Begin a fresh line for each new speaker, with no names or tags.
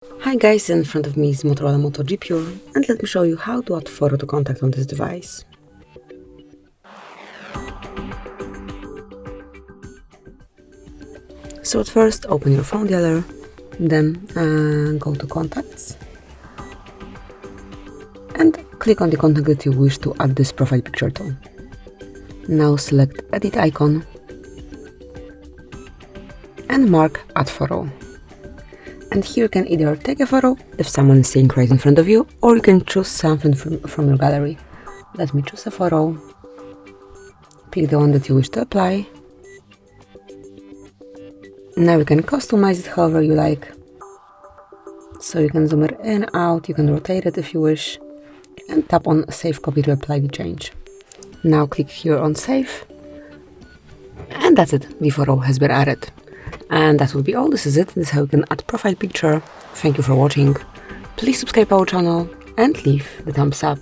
Hi guys, in front of me is MOTOROLA Moto G Pure, and let me show you how to add photo to contact on this device. So at first open your phone dialer, then go to contacts and click on the contact that you wish to add this profile picture to. Now select edit icon and mark add photo. And here you can either take a photo if someone is sitting right in front of you, or you can choose something from your gallery. Let me choose a photo, pick the one that you wish to apply. Now you can customize it however you like. So you can zoom it in, out, you can rotate it if you wish, and tap on save copy to apply the change. Now click here on save, and that's it, the photo has been added. And that will be all. This is it. This is how you can add profile picture. Thank you for watching. Please subscribe our channel and leave the thumbs up.